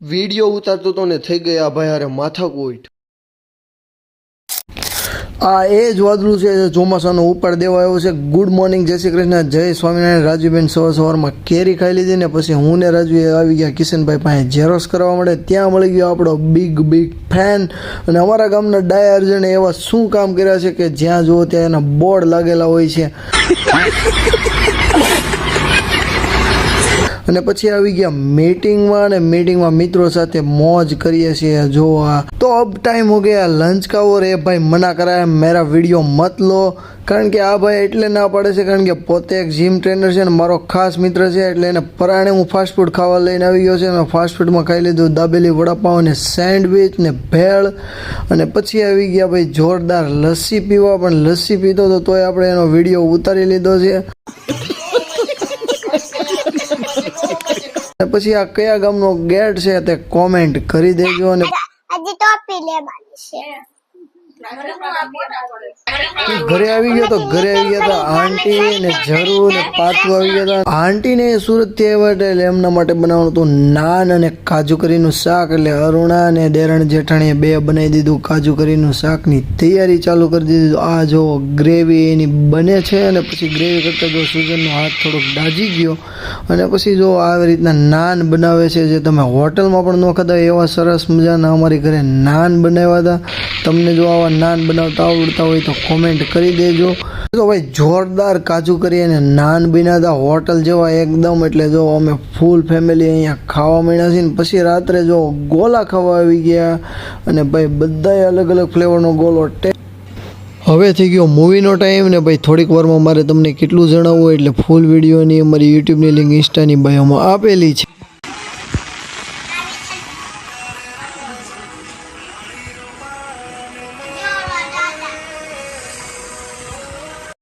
Video ઉતારતો તો ને થઈ ગયા ભાઈ અરે માથાકૂટ. આ એ જ વાદળું છે જે ચોમાસાનો ઉપાડ દેવા આવ્યો છે. ગુડ મોર્નિંગ, જય શ્રી કૃષ્ણ, જય સ્વામિનારાયણ. રાજુબેન સવારમાં કેરી ખાઈ લીધી ને પછી હું ને રાજુ આવી ગયા કિશનભાઈ પાસે ઝેરોક્સ કરવા મળે. ત્યાં મળી ગયો આપણો બિગ ફેન. અને અમારા ગામના ડાય અર્જણે એવા શું કામ કર્યા છે કે જ્યાં જુઓ ત્યાં એના બોર્ડ લાગેલા હોય છે. અને પછી આવી ગયા મીટિંગમાં અને મીટિંગમાં મિત્રો સાથે મોજ કરીએ છીએ. જો આ તો અબ ટાઈમ હો ગયા લંચ का और એ ભાઈ મના કરાય મેરા વિડીયો મત લો. કારણ કે આ ભાઈ એટલે ના પાડે છે કારણ કે પોતે એક જીમ ટ્રેનર છે ને મારો ખાસ મિત્ર છે, એટલે એને પરાણે હું ફાસ્ટફૂડ ખાવા લઈને આવી ગયો છે. અને ફાસ્ટફૂડમાં ખાઈ લીધું દાબેલી, વડાપાઉં ને સેન્ડવિચ ને ભેળ. અને પછી આવી ગયા ભાઈ જોરદાર લસ્સી પીવા. પણ લસ્સી પીતો તો તોય આપણે એનો વિડીયો ઉતારી લીધો છે. પછી આ કયા ગામનો ગેટ છે તે કોમેન્ટ કરી દેજો. અને ઘરે આવી ગયો તો ઘરે આવી ગયા હતા આંટી ને જરુ ને પાછું આવી ગયા હતા. આંટી ને સુરત થી આવ્યા એટલે એમના માટે બનાવવાનું હતું નાન અને કાજુ કરીનું શાક. એટલે અરુણા ને દેરણ જેઠાણીએ બે બનાવી દીધું કાજુ કરીનું શાકની તૈયારી ચાલુ કરી દીધું. આ જો ગ્રેવી એની બને છે. અને પછી ગ્રેવી કરતા જો સુગરનો હાથ થોડોક દાજી ગયો. અને પછી જો આવી રીતના નાન બનાવે છે જે તમે હોટલમાં પણ ન ખાતા એવા સરસ મજાના અમારી ઘરે નાન બનાવ્યા હતા. તમને જો આવા નાન બનાવતા આવડતા હોય તો કોમેન્ટ કરી દેજો. તો ભાઈ જોરદાર કાજુ કરી અને નાન બનાવતા હોટલ જેવા એકદમ. એટલે જો અમે ફૂલ ફેમિલી અહીંયા ખાવા માંડ્યા છીએ. પછી રાત્રે જો ગોલા ખાવા આવી ગયા. અને ભાઈ બધાય અલગ અલગ ફ્લેવરનો ગોલો. હવે થઈ ગયો મૂવીનો ટાઈમ ને ભાઈ થોડીક વારમાં મારે તમને કેટલું જણાવવું એટલે ફૂલ વિડીયોની અમારી યુટ્યુબની લિંક ઇન્સ્ટાની બાયોમાં આપેલી છે.